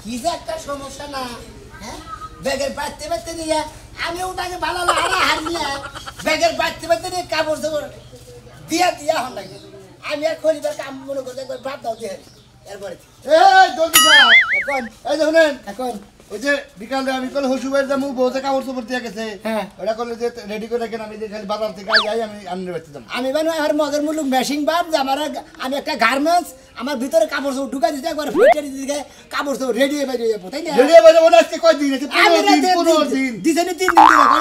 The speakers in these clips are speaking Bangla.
কি যে একটা সমস্যা না হ্যাঁ ব্যাগের বাড়তে বাড়তে নিয়ে আমি ওটাকে ভালো লাগে হারিয়ে ব্যাগের বাড়তে বাড়তে নিয়ে কাপড় চোপড় দিয়া হন লাগে আমি আর খলিবার কাম মনে করতে বাদ দাও দিয়ে এরপরে এই জলদি যাও এখন এই দেখুন এখন ওই যে বিকালে আমি কল হসুবের দামু বহুতে কাপড় চোপড় দিয়ে গেছে হ্যাঁ ওটা করলে যে রেডি করে রাখেন আমি যে খালি বাজার থেকে যাই আমি আনতে পারছি আমি মানে আর মগের মুলুক মেশিং বাপ যে আমার আমি একটা গার্মেন্টস আমার ভিতরে কাপড় সব ঢুকা দিতে একবার ফিটারি দিকে কাপড় সব রেডি হয়ে বেরিয়ে যাবো তাই না রেডি হয়ে যাবো আজকে কয় দিন আছে 15 দিন দিছে নি 3 দিন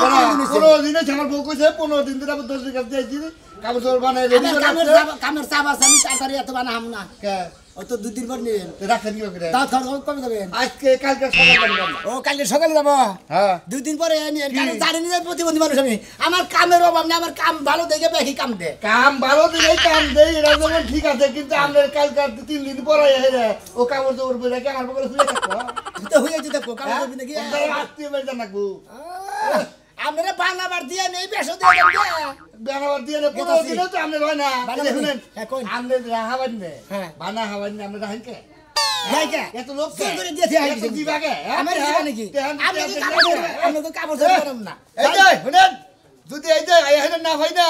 ধরে 15 দিনে আমার বউ কইছে 15 দিন ধরে 10 দিন কাছে যাইছি কাপড় চোপড় বানাই রেডি করে কামের চাপ আছে আমি তাড়াতাড়ি এত বানাম না কে ও তো 2 দিন পর নিবেন রাখেন কি করে দাও খাও কবে যাবেন আজকে কালকে সকালে যাবেন ও কালকে সকালে যাব হ্যাঁ 2 দিন পরে নিয়ে কারণ জানি না প্রতিবন্ধী মানুষ আমি আমার কামের অভাব না আমার কাম ভালো দেখে বেশি কাম দে কাম ভালো দিলেই কাম দেই এরা যেমন ঠিক আছে কিন্তু আমাদের কালকে 3 দিন পরে হেরে ও কাপড় চোপড় পরে কি আমার বগলে শুয়ে থাকবো তো হয়ে যেতে কো কাম করবি নাকি আত্মীয় বাড়ি জানাকবো আপনারা বাংলাবার দিয়ে নেই বেশো দিয়ে দেন বানাবার দিয়ে 15 দিনও তো আমরা হয় না শুনেন এখন আমরা রাহাবান নে হ্যাঁ বানা হাবান আমরা রাহান কে যাই কে এত লোক করে দিয়েছে এত দিবাগে আমার দিবা নাকি আমি তো কাপড় চোপড় করব না এই যে শুনেন যদি এই যে এখানে না হয় না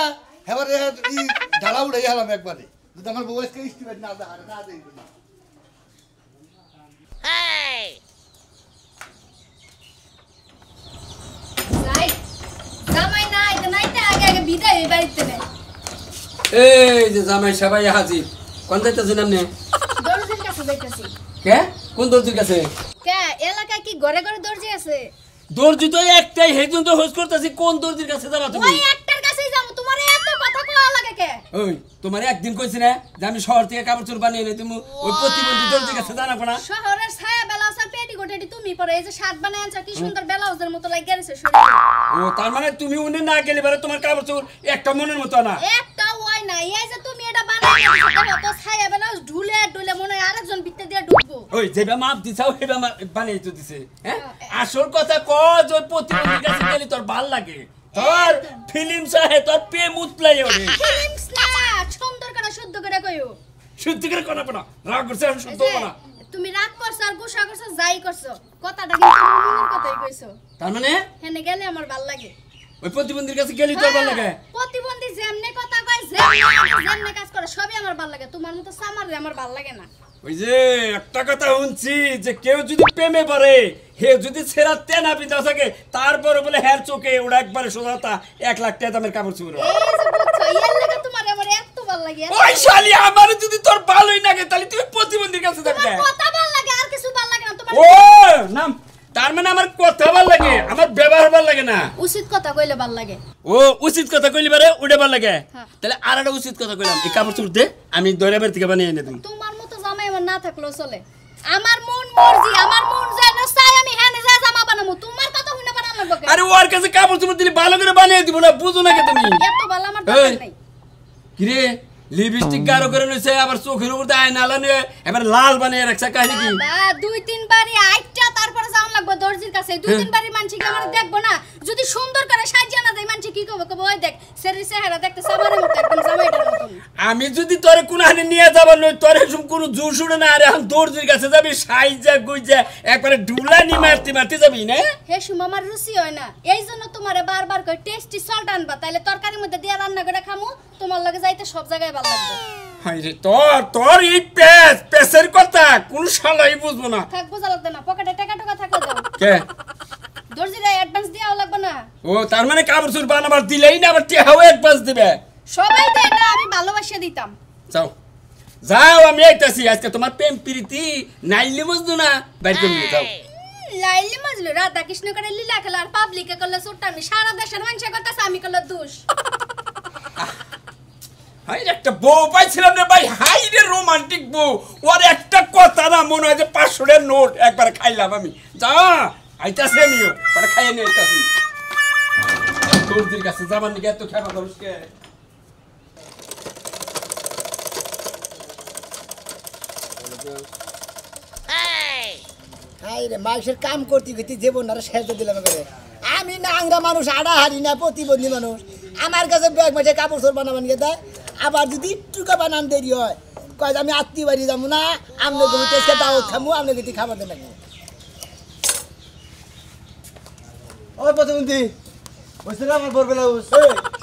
এবার এই ঢালা উড়াই হলাম একবারে যদি আমার বউকে ইস্টিমেট না দেয় না দেই না এই জামাই নাই তো নাইতে আগে আগে বিদায় হই বাড়িতে নে এই যে জামাই সবাই হাজির কোন যাইতেছেন আপনি দর্জির কাছে যাইতাছি কে কোন দর্জির কাছে কে এলাকায় কি ঘরে ঘরে দর্জি আছে দর্জি তো একটাই হেজন তো হোস করতেছি কোন দর্জির কাছে যাবা তুমি ওই একটার কাছেই যাবো তোমার এত কথা কওয়া লাগে কে ওই তোমার একদিন কইছি না যে আমি শহর থেকে কাপড় চোপড় বানিয়ে নেই তুমি ওই প্রতিবন্ধী দর্জির কাছে জানাবো না শহরের ছায়া ব্লাউজ আর পেটিকোটেটি তুমি পরে এই যে শার্ট বানায় আনছো কি সুন্দর ব্লাউজের মতো লাগিয়ে গেছে শরীরে ও তার মানে তুমি উনি না গেলে বারে তোমার কাপড় চোপড় একটা মনের মতো না একটা ওই না এই যে তুমি এটা বানায় দেখো তো ছায়া ব্লাউজ ঢুলে ঢুলে মনে হয় আরেকজন ভিতর দিয়ে ঢুকবো ওই যেবা মাপ দিছাও হেবা বানিয়ে তো দিছে হ্যাঁ আসল কথা ক যে প্রতিবন্ধী কাছে গেলে তোর ভাল লাগে তোর ফিল্ম চাহে তোর প্রেম উতলাই ওরে ফিল্মস না সুন্দর করে শুদ্ধ করে কইও শুদ্ধ করে কোনা কোনা রাগ করছে আমি শুদ্ধ কোনা তুমি রাগ করছো আর গুসা করছো যাই করছো কথাটা কিন্তু মনের কথাই কইছো তার মানে হেনে গেলে আমার ভাল লাগে ওই প্রতিবন্ধীর কাছে গেলি তোর ভাল লাগে প্রতিবন্ধী যেমনে কথা কয় যেমনে কাজ করে সবই আমার ভাল লাগে তোমার মতো সামারে আমার ভাল লাগে না ওই যে একটা কথা শুনছি যে কেউ যদি প্রেমে পড়ে হে যদি ছেঁড়া তেনা পিতা থাকে তারপরে বলে হ্যার চোখে ওরা একবারে সোজাতা 1 লাখ টাকা দামের কাপড় চোপড় এই যে বুঝছো এর লাগে তোমার আমার এত ভাল লাগে ওই শালি আমার যদি তোর ভালোই লাগে তাহলে তুই প্রতিবন্ধীর কাছে যাবি তোমার কথা ভাল লাগে আর কিছু ভাল লাগে না তোমার ও নাম তার মানে আমার কথা ভাল লাগে আমার ব্যবহার ভাল লাগে না উচিত কথা কইলে ভাল লাগে ও উচিত কথা কইলি বারে উড়ে ভাল লাগে হ্যাঁ। তাহলে আর একটা উচিত কথা কইলাম এই কাপড় চোপড় দে আমি দৈরাবের থেকে বানিয়ে এনে দিই তোমার মতো জামাই আমার না থাকলেও চলে আমার মন মর্জি আমার মন যেন চাই আমি হেনে যা জামা বানামু তোমার কথা শুনে বানানো বকে আরে ওর কাছে কাপড় চোপড় দিলে ভালো করে বানিয়ে দিব না বুঝো না কে তুমি এত ভালো আমার দরকার নাই কিরে লিপস্টিক গাঢ় করে নিছে আবার চোখের উপর আয়না লাগানো এবার লাল বানিয়ে রাখছে কাহিনী কি বাবা 2-3 বারই আইটা তারপরে যাওন লাগবে দর্জির কাছে 2-3 বারই মানছি কি আমার দেখবো না যদি সুন্দর করে সাজিয়ে না দেই মানছি কি কবে কবে ওই দেখ সেরি চেহারা দেখতে সামারের মতো একদম জামাইটার মতো আমি যদি তোরে কোন হানে নিয়ে যাব নই তোরে সব কোন জোর শুনে না আরে এখন দর্জির কাছে যাবি সাইজা গুইজা একবারে ঢুলানি মারতে যাবি না হে সুমা আমার রুচি হয় না এইজন্য তোমারে বারবার কই টেস্টি সল্ট আনবা তাইলে তরকারির মধ্যে দিয়া রান্না করে খামু তোমার লগে যাইতে সব জায়গায় ভালো লাগবে হাইরে তোর এই পেসের কথা কোন শালাই বুঝবো না থাকবো লাগবে না পকেটে টাকা থাকলে দাও কে দর্জিরা অ্যাডভান্স দিয়াও লাগবে না ও তার মানে কাপড় চোপড় বানাবার দিলেই না আবার টিহাও এক পাস দিবে সবাই তো এটা আমি ভালোবাসা দিতাম যাও আমি আইতাছি আজকে তোমার প্রেম প্রীতি নাইলে বুঝতো না বাইর করে নিয়ে যাও লাইলি মজলু রাধা কৃষ্ণ করে লীলা খেলা আর পাবলিকে করলে সুট্টামি সারা দেশের মানুষ করতেছে আমি করলে দোষ হাই একটা বউ পাইছিলাম রে ভাই হাই রে রোমান্টিক বউ ওর একটা কথা না মনে হয় যে 500 টাকার নোট একবার খাইলাম আমি যা আইতাছে আমিও ওটা খাইয়ে নিয়ে আইতাছি তোরদের কাছে যাবার নিকে এত খেপা ধরস কে হাই রে মানুষের কাম করতে করতে জীবন আর শেষ দিলাম করে আমি না আংরা মানুষ আড়া হারি না প্রতিবন্ধী মানুষ আমার কাছে ব্যাগ মাঝে কাপড় চোপড় বানাবান গে দেয় আবার যদি একটু বানান দেরি হয় কয় আমি আত্মীয় বাড়ি যাবো না আমনে গমিতে এসে দাওয়াত খামু আমনে গিয়ে খাবার দেন লাগবো ওই প্রতিমন্ত্রী বুঝতে না আমার বর ব্লাউজ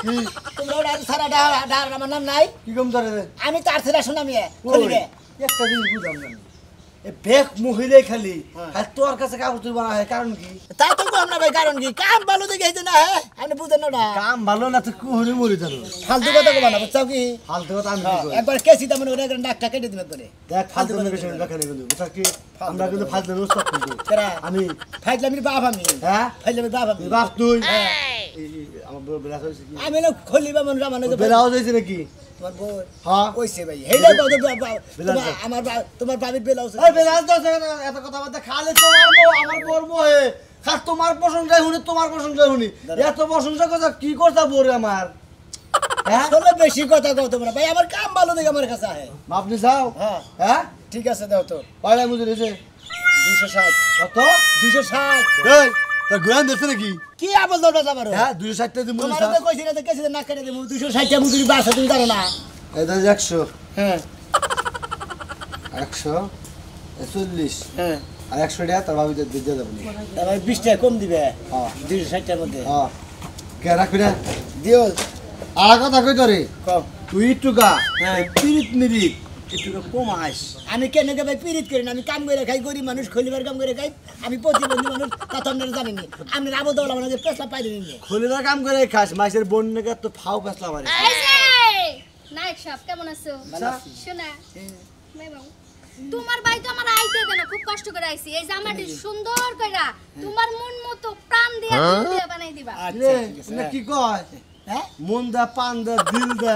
কি তোমরা ওটা সারা ডার আমার নাম নাই কি কম ধরে আমি তার ছেলে শোনা মিয়া খলিবে একটা জিনিস বুঝলাম না এ বেক মহিলাই খালি আর তোর কাছে কাপড় তুই বানা হয় কারণ কি তা তো কম না ভাই কারণ কি কাম ভালো দেখে হইছে না হ্যাঁ আপনি বুঝেন না কাম ভালো না তো কুহুরি মরি জানো ফালতু কথা কবা না বুঝছাও কি ফালতু কথা আমি কি করি একবার কেসি তেমন ওরে নাকটা কেটে দিবে পরে দেখ ফালতু মেরে শুনে দেখা নেই কিন্তু বুঝছ কি আমরা কিন্তু ফালতু রোজ সব কিন্তু কেরা আমি ফাইজলামির বাপ আমি হ্যাঁ ফাইজলামির বাপ আমি বাপ তুই আমার বড় বেলা হইছে কি আমি না খলিবা মন রামানো বেলা হইছে নাকি তোমার বউ হ্যাঁ কইছে ভাই হেইলা কত আমার তোমার বাবির বেলা হইছে এই বেলা তো এত কথা বলতে খালি তোমার বউ আমার বউর বউ হে খাস তোমার প্রশংসা শুনি তোমার প্রশংসা শুনি এত প্রশংসা কথা কি করতা বউরে আমার হ্যাঁ আসলে বেশি কথা কও তোমরা ভাই আমার কাম ভালো দেখে আমার কাছে আহে আপনি যাও হ্যাঁ হ্যাঁ ঠিক আছে দাও তো পাড়ায় মুজে দিয়েছে 260 কত 260 এই তোর গুয়ান দেখছে নাকি কি আবল দৌড়া যাবারো হ্যাঁ 260 টাকা দিমু তোমার তো কইছি না তো কেসে না কেটে দেবো 260 টাকা মুদি বাসা তুমি জানো না এটা 100 হ্যাঁ 140 হ্যাঁ আর 100 টাকা তার ভাবি দিয়ে যাবো নি তাহলে 20 টাকা কম দিবে হ্যাঁ 260 টাকার মধ্যে হ্যাঁ কে রাখবি না দিও আর কথা কই তোরে কম তুই টুকা হ্যাঁ। পিরিত মিরিত একটু কমাস আমি কেন কে ভাই পিরিত করি না আমি কাম করে খাই গরিব মানুষ খলিবার কাম করে খাই আমি প্রতিবন্ধী মানুষ তা তো আপনারা জানেনি আপনি আবল দৌড়া মানে পেছলা পাইলেন নি খলিদার কাম করে খাস মাছের বন্যকে তো ফাও পেছলা মারে এই যে নায়ক সাহেব কেমন আছো শোনা ভাই বাবু তোমার ভাই তো আমার আইতে দেনা খুব কষ্ট করে আইছি এই জামাটি সুন্দর কইরা তোমার মন মতো প্রাণ দিয়া দিল দিয়া বানাই দিবা রে না কি কয় হ্যাঁ মন দা পান দা দিল দা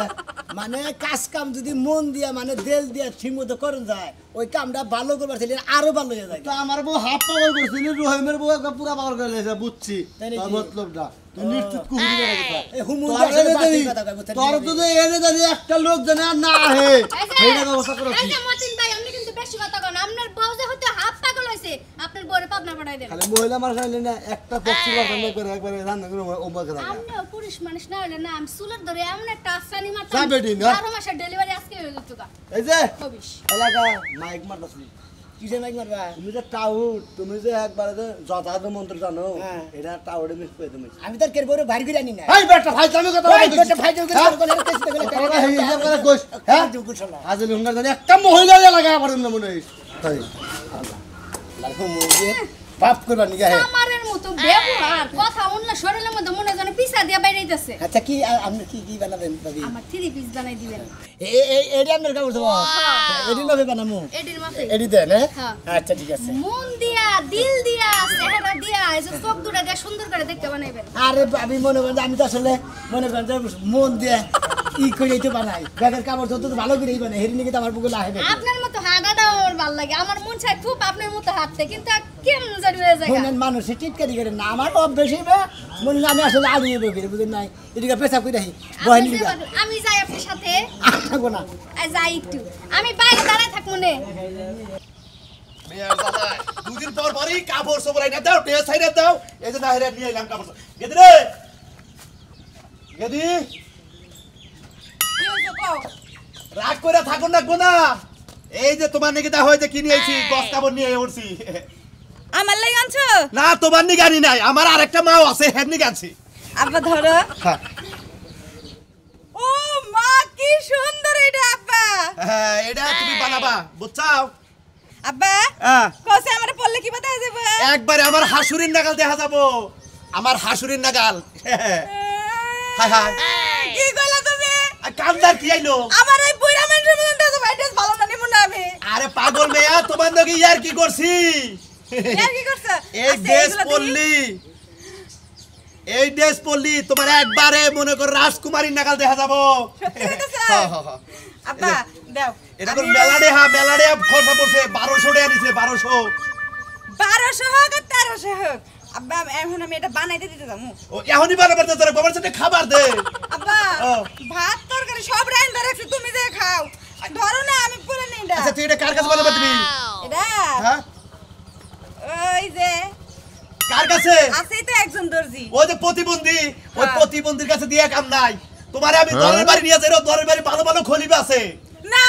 মানে কাজ কাম যদি মন দিয়া মানে দেল দিয়া ঠিক মতো করুন যায় ওই কামটা ভালো করবার ছিল আরো ভালো হয়ে যায় তো আমার বউ হাফ পাগল করছিল রহিমের বউ একবার পুরা পাগল করে লেছে বুঝছি তাই নাকি? তোর মতলবটা তুই নিশ্চিত কুহুরি করে দিতা এই হুমুন তোর দিয়ে আসলে এনে বাতিল জানি, কথা কয়, বুঝছেন? তোর তো যে এনে জানি একটা লোক জানে আর না হে এই যে সেইটা ব্যবস্থা করে এই যে মতিন ভাই আপনি কিন্তু বেশি কথা কন আপনার বউ যে হতে হাফ পাগল হইছে আপনার বউরে পাবনা পাঠাই দেন খালি মহিলা মানুষ হইলে না একটা পক্ষী রান্না করে একবারে রান্না করে ওমা করে আমরাও পুরুষ মানুষ না হলে না আমি চুলের ধরে এমন একটা আসানি মারতাম যা বেটি, না? 12 মাসের ডেলিভারি আজকে হয়ে যেত গা এই যে হবিস এলাকা মাইক মারতাছি কিসের মাইক মারবা তুমি যে টাউট তুমি যে একবারে যে যথাযথ মন্ত্র জানো হ্যাঁ। এটা টাউটে মিস করে তুমি আমি তার কের বড় ভারী করে আনি না এই বেটা ভাই তুমি কথা ওই বলছিস বেটা ভাই যোগ করে কেসে করে কথা এই হিসাব করে কইস হ্যাঁ কুশলা আজল হুঙ্গার জানি একটা মহিলা এলাকা পারেন না মনে হয় তাই লাগো মুজে পাপ করবা নিগা হে আমারের মতো ব্যবহার কথা অন্য শরীরের মধ্যে মনে জানে পিছা দিয়া বাইরেইতাছে আচ্ছা কি আপনি কি বানাবেন ভাবি আমার 3 পিস বানাই দিবেন এডি আপনার কাপড় দেবো এডি নবে বানামু এডির মাপে এডি দেন হ্যাঁ। আচ্ছা ঠিক আছে মন দিয়া দিল দিয়া চেহারা দিয়া এই যে চোখ দুটা দিয়া সুন্দর করে দেখতে বানাইবেন আরে আমি মনে করেন যে আমি তো আসলে মনে করেন যে মন দিয়ে ই করে তো বানাই ব্যাগের কাপড় তো ভালো করেই বানাই হেরি নাকি তো আমার বুকে লাহে আপনার মতো হাঁটাটাও আমার ভালো লাগে আমার মন চায় খুব আপনার মতো হাঁটতে কিন্তু কেমন জানি হয়ে যায় মনের মানুষ টিটকারি করে না আমার অভ্যেস হইবে মনে হয় আমি আসলে আলু বের বুঝেন নাই এদিকে পেশা করে রাখি বহিনী আমি যাই আপনার সাথে থাকবো না যাই একটু আমি বাইরে দাঁড়ায় থাকবো না মেয়ার দাদা দুদিন পর পরই কাপড় সবর আইনা দাও টেস আইনা দাও এই যে নাহিরা নিয়ে এলাম কাপড় গেদি রে গেদি রাগ করে থাকুন না গোনা এই যে তোমার নাকি দা হইতে কি নিয়ে আইছি গস কাপড় নিয়ে উঠছি আমার লাগি আনছো না তোমার নি গাড়ি নাই আমার আরেকটা মাও আছে হেড নি গাছি আব্বা ধরো হ্যাঁ ও মা কি সুন্দর এটা আব্বা হ্যাঁ এটা তুমি বানাবা বুঝছাও আব্বা হ্যাঁ কসে আমারে পড়লে কি বাতা যাবে একবারে আমার হাসুরির নাগাল দেখা যাবো আমার হাসুরির নাগাল হাই হাই কি কইলা তুমি আর কান্দার কি আইলো আমার এই বুইরা মানুষের মতন তো ভাইটাস ভালো না নিমু না আমি আরে পাগল মেয়া তোমার নাকি ইয়ার কি করছি এর কি করছ এই ড্রেস পরলি তোমার একবারে মনে কর রাজকুমারীর নাগাল দেখা যাবো সত্যি কইতাছ হ্যাঁ, হ্যাঁ, হ্যাঁ। আব্বা দাও এটা কোন মেলাডে খরচা পড়ছে 1200 টাকা নিছে 1200 1200 হোক আর 1300 হোক আব্বা এখন আমি এটা বানাইতে দিতে যামু ও এখনই বানাবার তো তোর বাবার সাথে খাবার দে আব্বা ও। ভাত তরকারি সব রাইন্দা রাখছি তুমি যে খাও ধরো না আমি পুরো নিই আচ্ছা তুই এটা কার কাছে বানাবে তুমি এটা হ্যাঁ ওই যে কার কাছে আছেই তো একজন দর্জি ওই যে প্রতিবন্ধী ওই হ্যাঁ। প্রতিবন্ধীর কাছে দিয়ে কাম নাই তোমারে আমি দরের বাড়ি নিয়ে যাই দরের বাড়ি ভালো ভালো খলিবে আছে না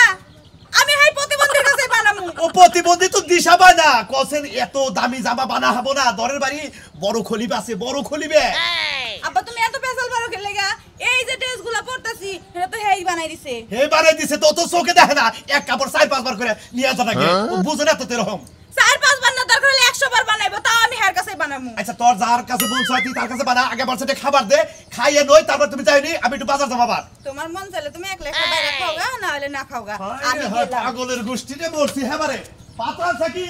ও প্রতিবন্ধী তো দিশা পায় না কছেন এত দামি জামা বানা হবো না দরের বাড়ি বড় খলিব আছে বড় খলিবে আব্বা তুমি এত পেছাল পারো খেলে গা এই যে ড্রেসগুলো পরতাছি এটা তো হেই বানাই দিছে হে বানাই দিছে তো চোখে দেখে না এক কাপড় 4-5 বার করে নিয়ে আসা নাকি ও বুঝে না তো এরকম 4-5 বার না দরকার হলে 100 বার বানাইবো তাও আমি হের কাছেই বানাবো আচ্ছা তোর যার কাছে বলছ তুই তার কাছে বানা আগে বলছে খাবার দে খাইয়ে নই তারপর তুমি যাইনি আমি একটু বাজার যাবো আবার তোমার মন চাইলে তুমি একলা একলা বাইরে খাও গা না হলে না খাও গা আমি হয় গেলাম পাগলের গোষ্ঠীতে মরছি হ্যাঁ বারে পাতা থাকি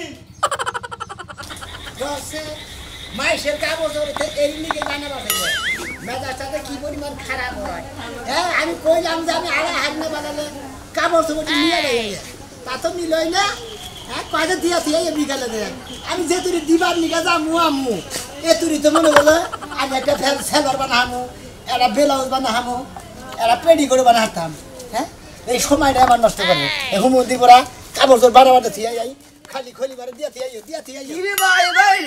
বসে মাইশের কাপড় ধরে এর নিকে বানাবা ফেলে মেজাজটা কি পরিমাণ খারাপ হয় হ্যাঁ আমি কইলাম যে আমি আড়া হাত না বানালে কাপড় চোপড় নিয়ে যাই তা তো নিলই না হ্যাঁ কয়টা দিয়া দিয়ে বিকালে দেয় আমি যে তুই দিবার নিকা যামু আমু এ তুই তো মনে হলো আমি একটা সেলর বানাহামু একটা ব্লাউজ বানাহামু একটা পেডি করে বানাতাম হ্যাঁ এই সময়টা আমার নষ্ট করবে এখন মন্দিরপরা কাপড় চোপড় বানাবাটা থিয়া যাই খালি খলিবারে দিয়া থিয়া ইরে ভাই ভাই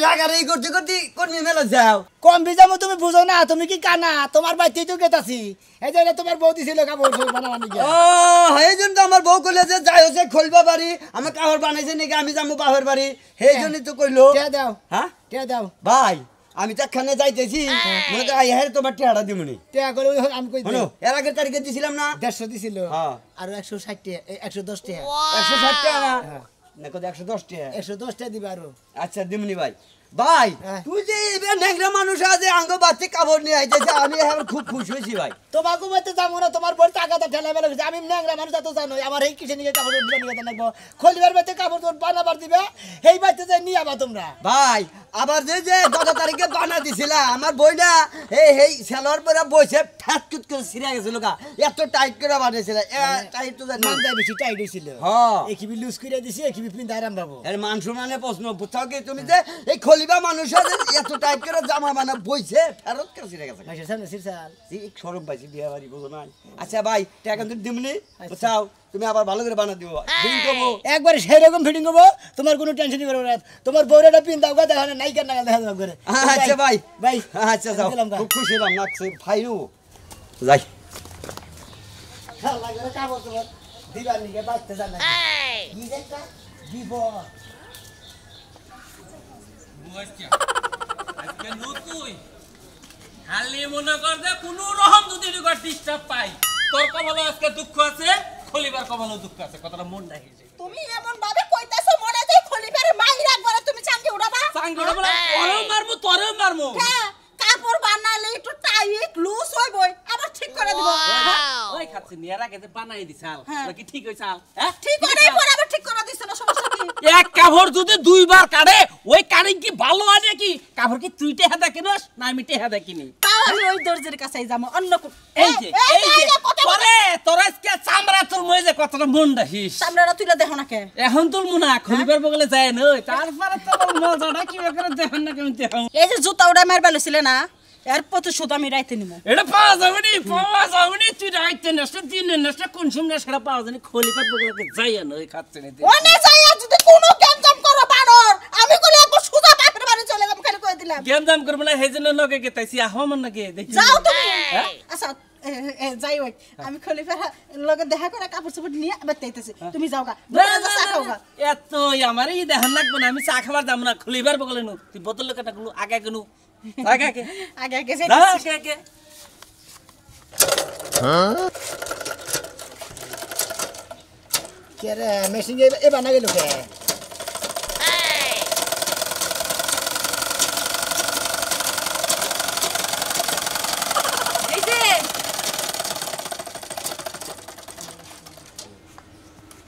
রাগারাগি করতে করতে কোন মেলা যাও কম বিজামো তুমি বুঝো না তুমি কি কানা তোমার বাড়িতেই তো গেতাছি এই যে তোমার বৌদি ছিল কাপড় বানাবানি ও এই জন্য তো আমার বউ কইলে যে যাই হচ্ছে খলবা বাড়ি আমার কাপড় বানাইছে নাকি আমি যাবো বাপের বাড়ি সেই জন্যই তো কইলো টিয়া দাও হ্যাঁ টিয়া দাও ভাই আমি তো এখানে যাইতেছি মনে তো আই হ্যাঁ তোমার টিয়াটা দিমুনি টিয়া করে আমি কই শোনো এর আগের তারিখে দিছিলাম না 150 দিছিল হ্যাঁ। আর 160 টাকা 110 টাকা 160 টাকা না না কত 110 টাকা 110 টাকা দিবা আরো আচ্ছা দিমুনি ভাই ভাই হ্যাঁ। তুই যে এবার নেংরা মানুষ আছে আঙ্গ বাচ্চা কাপড় নিয়ে আইতেছে আমি এখন খুব খুশি হয়েছি ভাই তোমাকে বলতে যাবো না তোমার বড় টাকাটা ঠেলা বেলা গেছে আমি ন্যাংরা মানুষ এত জানো আমার এই কিসে নিয়ে কাপড় দিবা নিয়ে লাগবো খলিবার বাড়িতে কাপড় তোর বানাবার দিবে সেই বাড়িতে যাই নিয়ে আবা তোমরা ভাই আবার যে যে গত তারিখে বানা দিছিলা আমার বইটা এই সেলোয়ার পরে বইছে ঠাটকুট করে ছিঁড়ে গেছিল গা এত টাইট করে বানাইছিল টাইট তো জানি মান যায় বেশি টাইট হয়েছিল হ্যাঁ একিবি লুজ করে দিছি একিবি পিন দাঁড়াম বাবু এর মান সম্মানের প্রশ্ন বুঝছাও কি তুমি যে এই খলিবা মানুষ আছে এত টাইট করে জামা বানা বইছে ফেরত করে ছিঁড়ে গেছে মাসের সামনে সিরসাল এই শরম পাইছি বিয়া বাড়ি বুঝো না আচ্ছা ভাই টাকা তুমি দিমনি বুঝছাও তুমি আবার ভালো করে বানা দিও ফিটিং করবো একবার সেরকম ফিটিং করবো তোমার কোনো টেনশনই করবো না তোমার বউরেটা পিন দাও গা দেখা নাই কেন দেখা যাবে করে আচ্ছা ভাই ভাই আচ্ছা যাও গেলাম গা। খুব খুশি হলাম নাকছে ভাইও যাই খেলা করে কাপড় তোমার দিবার নিকে বাঁচতে জান না কি একটা বিপদ আজকে নতুন খালি মনে কর যে কোন রকম যদি ডিস্টার্ব পাই তোর কপালে আজকে দুঃখ আছে খলিবার কপালে দুঃখ আছে কথাটা মন রাখিস তুমি এমন ভাবে কইতাছো মনে হয় খলিফারে মাইর একবারে তুমি চাঙ্গে উড়াবা সাঙ্গড়া বলে ওরেও মারমু তোরেও মারমু হ্যাঁ কাপড় বানালে একটু টাইট লুজ হইবই আবার ঠিক করে দিব ওই খাচ্ছি নিয়ার আগে যে বানাই দিছাল হ্যাঁ। নাকি ঠিক হইছাল হ্যাঁ ঠিক করে পরে আবার ঠিক করে দিছ না সমস্যা কি এক কাপড় যদি দুইবার কাটে ওই কাটিং কি ভালো আছে কি কাপড় কি তুই টেহা কিনস না আমি টেহা কিনি তাও আমি ওই দর্জির কাছে যাবো অন্য এই যে তোরে তোর আজকে চামড়া তোর মই যে কথাটা মন রাখিস সামনেরা তুইলা দেখো না কে এখন তোর মুনা খলিবার বগলে যায় না তারপরে তোর মজাটা কি করে দেখেন না কেমন দেখুন এই যে জুতা উড়া মারবা লইছিলে না এর প্রতিশোধ আমি রাইতে নিমু এটা পাওয়া যাবে নি তুই রাইতে নষ্ট দিনে নষ্ট কোন সময় সেটা পাওয়া যাবে খলিবার বগলে যাই না ওই খাচ্ছে না ওনে যাইয়া যদি কোনো গেমজাম করো বানর আমি কইলে একবার সুজা বাপের বাড়ি চলে যাবো খালি কই দিলাম গেম দাম করব না হেজন্য নকে গেতাইছি আহমন নাকি দেখি যাও তুমি আচ্ছা যাই হোক আমি খলিফার লগে দেখা করে কাপড় চোপড় নিয়ে বেতাইতেছি তুমি যাও গা চা খাও গা এত আমার এই দেখান লাগবে না আমি চা খাবার দাম না খলিবার বগলে নু তুই বোতল লোকটা গুলো আগে গুলো আগে আগে আগে আগে না যাইতেছি আগে আগে কে রে মেশিন এ বানা গেল কে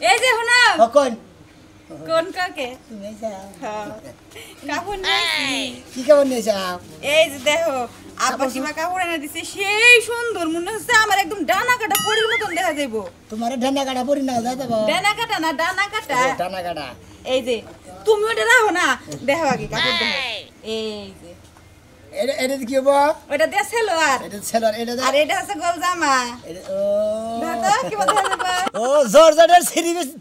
এই যে হনা কোন কোন কাকে তুমি যাও কাপড় নিয়েছি কি কেমন নিয়ে যাও এই যে দেখো আব্বা কিবা কাপড় এনে দিছে সেই সুন্দর মনে হচ্ছে আমার একদম ডানা কাটা পরির মতন দেখা যাইবো তোমার ঢান্না কাটা পরি না যাই দেবো ডানা কাটা না ডানা কাটা ঢান্না কাটা এই যে তুমি ওটা রাখো না দেখো আগে কাপড় দেখো এই যে এটা কি হবো ওটা দিয়ে সেলোয়ার এটা ছেলার এটা আর এটা হচ্ছে গোল জামা ও দাদা কি বলতে হবে ও জর্জেটের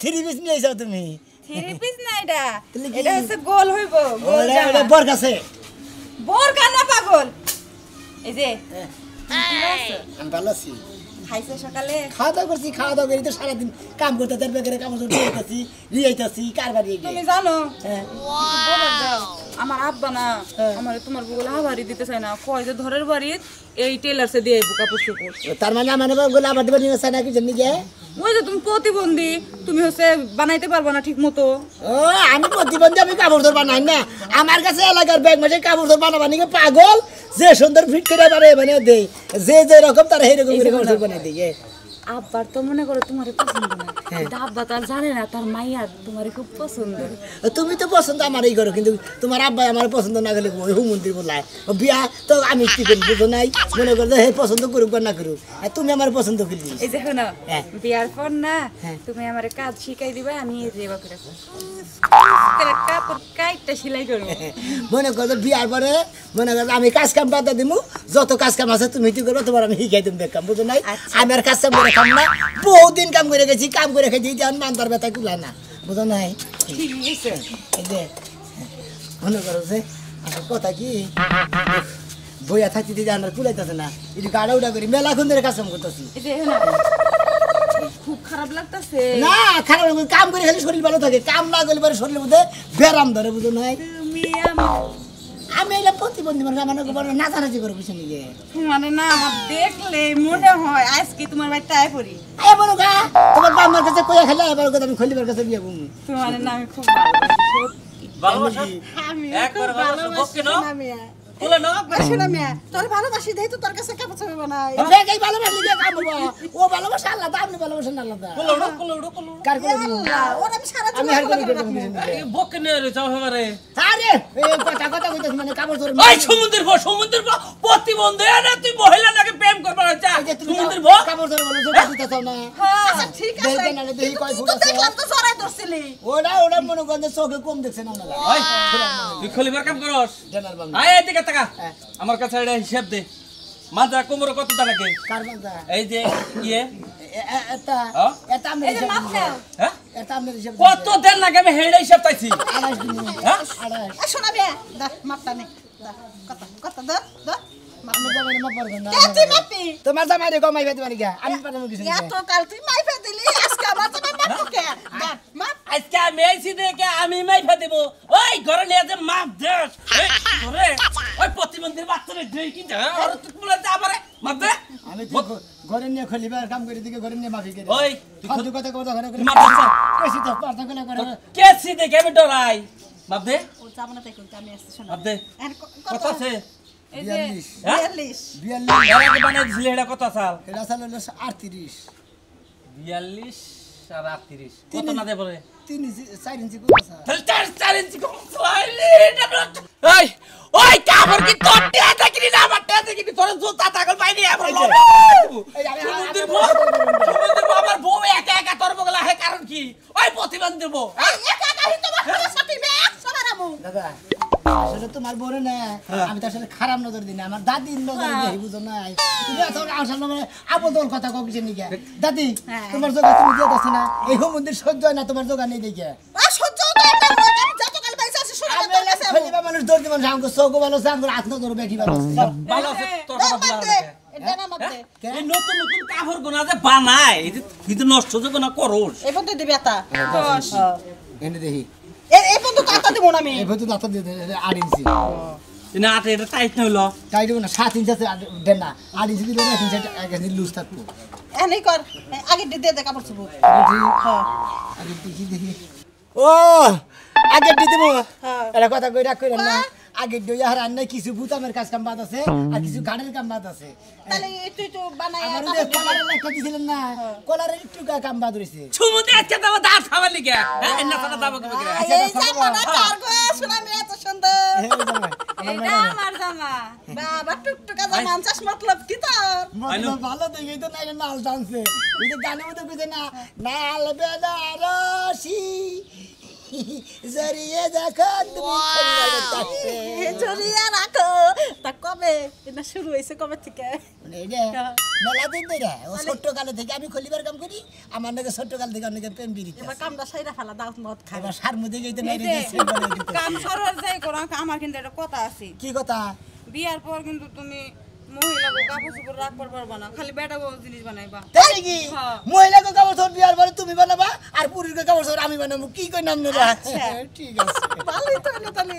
থ্রি পিস নিয়ে যাও তুমি থ্রি পিস না এটা তাহলে কি? এটা হচ্ছে গোল হইব গোল ওটা জামা ওটা বর কাছে বোর কানা পাগল এই যে আমি ভালো আছি খাইছে সকালে খাওয়া দাওয়া করছি খাওয়া দাওয়া করি তো সারাদিন কাম করতে তার বেকারে কাম করতেছি রিয়াইতেছি কারবারি তুমি জানো হ্যাঁ বলে দাও আমার আব্বা না আমার তোমার বউলা বাড়ি দিতে চায় না কয় যে ধরের বাড়ি এই টেলার্সে দিয়ে আইবো কাপড় চোপড় তার মানে আমার গোলা আবার দেবার নিয়ে নাকি জানি গে ওই যে তুমি প্রতিবন্ধী তুমি হচ্ছে বানাইতে পারবা না ঠিক মতো ও আমি প্রতিবন্ধী আমি কাপড় ধর বানাই না আমার কাছে এলাকার ব্যাগ মাসে কাপড় ধর বানাবা নাকি পাগল যে সুন্দর ফিট করে বানিয়ে দেয় যে যে রকম তারা সেই রকম করে কাপড় বানিয়ে দেয় আব্বার তো মনে করো তোমার পছন্দ না কিন্তু আব্বা তো আর জানে না তার মাইয়া তোমার খুব পছন্দ তুমি তো পছন্দ আমারই করো কিন্তু তোমার আব্বা আমার পছন্দ না গেলে ওই মন্দির বলায় বিয়া তো আমি কি করি বুঝো নাই মনে করো হে পছন্দ করুক বা না করুক তুমি আমার পছন্দ করলি এই দেখো না বিয়ার পর না তুমি আমার কাজ শিখাই দিবা আমি এই যে বাকরে কাপড় কাইটটা সেলাই করবো মনে করো বিয়ার পরে মনে করো আমি কাজ কাম বাদ দিমু যত কাজ কাম আছে তুমি কি করবে তোমার আমি শিখাই দিম দেখলাম বুঝো নাই আমি আর কাজ কাম করে খাম না বহুদিন কাম করে গেছি কাম করে খেয়েছি যেমন মানতার ব্যথা কুলায় না বুঝো নাই ঠিক আছে এই যে মনে করো যে আমার কথা কি বইয়া থাকতে দিদি আমার কুলাইতেছে না এটি গাড়া উড়া করি মেলাক্ষণ ধরে কাজ কাম করতেছি এই যে না খুব খারাপ লাগতেছে না খারাপ কাম করে খালি শরীর ভালো থাকে কাম না করলে পরে শরীরের মধ্যে ব্যারাম ধরে বুঝো নাই তুমি আমি এলাম প্রতিবন্ধী মানে আমার নাচানাচি করে বুঝে নিয়ে মানে না আমার দেখলে মনে হয় আজকে তোমার বাড়িতে আয় পড়ি আয় বলো গা তোমার বাবার কাছে কইয়া খেলে এবার কথা আমি খলিবার কাছে বিয়ে করব তোমার না আমি খুব ভালোবাসি ভালোবাসা আমি একবার ভালোবাসা বকে না না মিয়া বলে না বাসি না মিয়া তোর ভালোবাসি দেই তো তোর কাছে কাপড় চাবে বানাই এই ভালোবাসলি দিয়ে কাম হবো ও ভালোবাসা আলাদা আপনি ভালোবাসেন আলাদা কলড়ো কার করে দিব ওর আমি সারা আমি জীবন হার করে করে করব রাখবো। এই বকে নিয়ে রে যাও এবারে আরে এই কথা কইতাছ মানে কাপড় ধরে ওই সমুদ্রের প্রতিবন্ধী না তুই মহিলা নাকি প্রেম করবার চা এই যে তুমি সমুদ্রের কাপড় ধরে বলো জোর দিতে চাও না আচ্ছা ঠিক আছে দেখবে না দেখি কয় ফুট তো আছে দেখলাম তো জড়াই ধরছিলি ওটা মনে করেন যে চোখে কম দেখছেন আপনারা ওই তুই খলিবার কাম করস জানার বাংলা আয় এদিকে টাকা আমার কাছে এটা হিসাব দে মাথা কোমর কত টা লাগে কার বাংলা এই যে ইয়ে এটা হ্যাঁ? এটা আমি এই যে মাপ নাও হ্যাঁ এটা আমি হিসাব কত দেন লাগে আমি হেডা হিসাব পাইছি 28 দিন হ্যাঁ 28 এই শোনা মিয়া দা মাপটা নে দা কত কত দা দা আমি যাবেন না পারবেন না কে তুই মাপি তোমার জামাই রে কমাই ফেতে পারি আমি পাঠাবো কিছু এত কাল তুই মাইফা দিলি আজকে আমার তো মাপ কে দা মাপ আজকে আমি আইছি দেখে আমি মাইফা দেব ওই ঘরে নিয়ে যে মাপ দেস এই ঘরে ওই প্রতিবন্ধীর বাচ্চারে দেই কি যা আর তুই বলে যা আমারে মাপ দে আমি তো ঘরে নিয়ে খলিবার কাম করে দিকে ঘরে নিয়ে মাফি করে ওই ফালতু কথা ঘরে করে মাপ দে কেসি তো প্রার্থনা করে কেসি দেখে আমি ডরাই মাপ দে ও যাব না তাই কোন আমি আসছি শোনা মাপ দে কত আছে এই যে হ্যাঁ 42 42 এর আগে বানাই দিছিলে এটা কত সাল এটা সাল হলো 38 42 আর 38 কত না দে বলে 4 ইঞ্চি কোন আছে তাহলে 4 ইঞ্চি কম চাইলে এই ওই কাপড় কি তোর টিয়া দেখিনি না আমার টিয়া দেখিনি তোর জুতা তাকল পাইনি আমার লবে সমুদ্রের বউ আমার বউ একা একা তোর বগলা হে কারণ কি ওই প্রতিবন্ধী বউ একা একা হি তোমার সাথে মে সবার আমু দাদা আসলে তোমার বড় না আমি তো আসলে খারাপ নজর দিই না আমার দাদির নজর দেখি বুঝো নাই তুমি এত আসলে মানে আবদল কথা কও কিছু নিকে দাদি তোমার জোগা তুমি দিয়ে দাও না এই মন্দির সহ্য হয় না তোমার জোগা নেই দেখে আর সহ্য তো এটা আমি যত কাল বাইসা আছে শোনা আমি খলিবা মানুষ দর্দি মানুষ আমাকে চোখও ভালো আছে আমাকে হাত নজর বেশি ভালো আছে ভালো আছে তোর দা কথা মাপ বলা দে এটা না মাপ দে এই নতুন নতুন কাপড় গোনা যে বানায় কিন্তু নষ্ট যে গোনা করস এই বন্ধু দিবি আতা 10 এনে দেখি এই বন্ধু তো আতা দিব না আমি এই ভেতর দাঁত দিয়ে 8 ইঞ্চি না আটে এটা টাইট নইলো তাই দেবো না 7 ইঞ্চি আছে দেন না 8 ইঞ্চি দিলে 1 ইঞ্চি 1 ইঞ্চি লুজ থাকবো এনে কর আগে দিয়ে দে কাপড় চুবু হ্যাঁ আগে দেখি দেখি ও আগে দিয়ে দেবো এটা কথা কই রাখ কইরা না আগে দইয়া হার আন্না কিছু বুতামের কাজ কাম বাদ আছে আর কিছু গাড়ির কাম বাদ আছে তাহলে তুই তো বানায় আমার যে কলারের লেখা দিছিলেন না কলারের একটু কাম বাদ রইছে সমুদ্রে আজকে দাও দাঁত খাবার লিগে হ্যাঁ না কথা দাও কি এই জামাটা কার গো শোনা মি এত সুন্দর এটা আমার জামা বাবা টুকটুকা জামা আনছাস মতলব কি তোর মতলব ভালো দেখেই তো নাই নাল টানছে ওই যে গানের মধ্যে কইছে না নাল বেনারসি জরিয়ে যখন তুমি খলিবারে এই জড়িয়ে রাখো তা কবে এটা শুরু হইছে কবে থেকে মানে এটা মেলা দিন ধরে ও ছোট্ট কালে থেকে আমি খলিবার কাম করি আমার নাকি ছোট্ট কাল থেকে অনেকে প্রেম বিরিতে এবার কামটা সাইরা ফেলা দাওত মত খাই এবার সার মধ্যে গেইতে নাই রে কাম সরোয়ার যাই করো আমার কিন্তু একটা কথা আছে কি কথা বিয়ার পর কিন্তু তুমি মহিলা গো কাপড় চোপড় রাখবার পারবা না খালি বেটা গো জিনিস বানাইবা তাই নাকি হ্যাঁ। মহিলাকে কাপড় চোপড় বিয়ার পরে তুমি বানাবা আর পুরুষকে কাপড় চোপড় আমি বানাবো কি কই নাম নেবা আচ্ছা। ঠিক আছে ভালোই তো হলো তাহলে